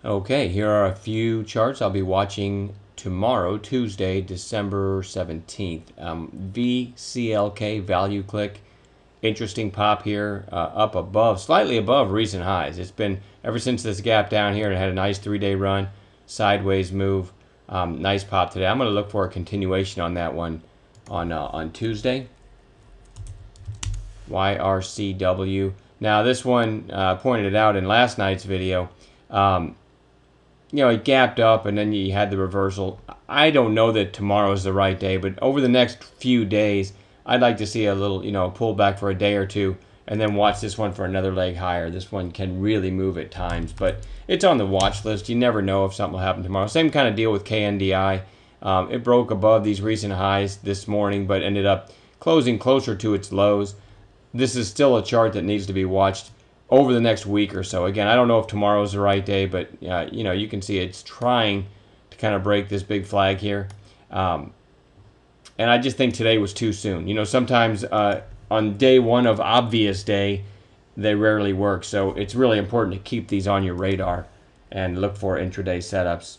Okay, here are a few charts I'll be watching tomorrow, Tuesday, December 17th. VCLK, value click. Interesting pop here, up above, slightly above recent highs. It's been, ever since this gap down here, it had a nice 3-day run, sideways move. Nice pop today. I'm going to look for a continuation on that one on Tuesday. YRCW. Now, this one pointed it out in last night's video. It gapped up and then you had the reversal. I don't know that tomorrow is the right day, but over the next few days, I'd like to see a little, pullback for a day or two and then watch this one for another leg higher. This one can really move at times, but it's on the watch list. You never know if something will happen tomorrow. Same kind of deal with KNDI. It broke above these recent highs this morning, but ended up closing closer to its lows. This is still a chart that needs to be watched over the next week or so. Again, I don't know if tomorrow's the right day, but you can see it's trying to kind of break this big flag here. And I just think today was too soon. Sometimes on day one of obvious day, they rarely work. So it's really important to keep these on your radar and look for intraday setups.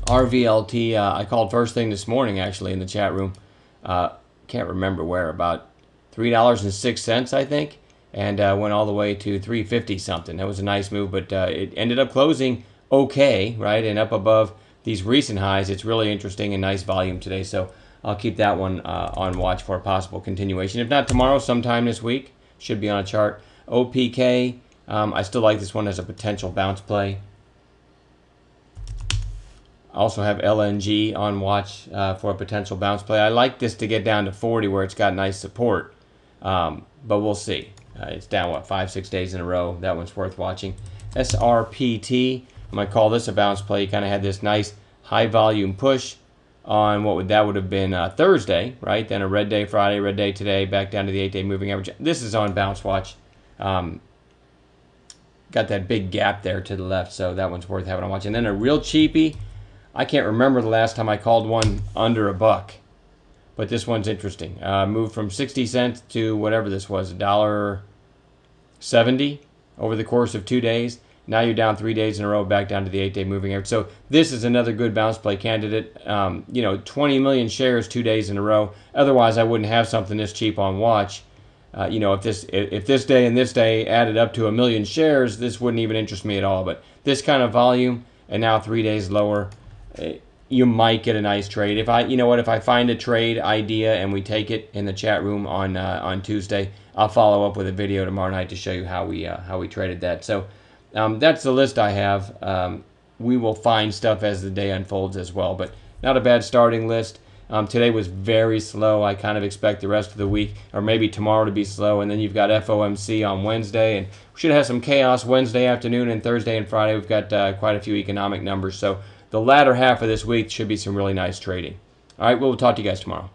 RVLT, I called first thing this morning, actually, in the chat room. Can't remember where, about $3.06, I think, and went all the way to 350 something. That was a nice move, but it ended up closing okay, right, and up above these recent highs. It's really interesting and nice volume today, so I'll keep that one on watch for a possible continuation. If not tomorrow, sometime this week, should be on a chart. OPK, I still like this one as a potential bounce play. I also have LNG on watch for a potential bounce play. I like this to get down to 40 where it's got nice support, but we'll see. It's down, 5-6 days in a row. That one's worth watching. SRPT, I'm going to call this a bounce play. You kind of had this nice high volume push on that would have been Thursday, right? Then a red day Friday, red day today, back down to the 8-day moving average. This is on bounce watch. Got that big gap there to the left, so that one's worth having on watch. And then a real cheapie. I can't remember the last time I called one under a buck, but this one's interesting. Moved from 60 cents to whatever this was, $1.70 over the course of 2 days. Now you're down 3 days in a row, back down to the 8-day moving average. So this is another good bounce play candidate. 20 million shares 2 days in a row. Otherwise, I wouldn't have something this cheap on watch. If this day and this day added up to 1 million shares, this wouldn't even interest me at all. But this kind of volume, and now 3 days lower, you might get a nice trade. If I find a trade idea and we take it in the chat room on Tuesday, I'll follow up with a video tomorrow night to show you how we traded that. So that's the list I have. We will find stuff as the day unfolds as well, but not a bad starting list. Today was very slow. I kind of expect the rest of the week, or maybe tomorrow, to be slow. And then you've got FOMC on Wednesday, and we should have some chaos Wednesday afternoon, and Thursday and Friday we've got quite a few economic numbers. So the latter half of this week should be some really nice trading. All right, we'll talk to you guys tomorrow.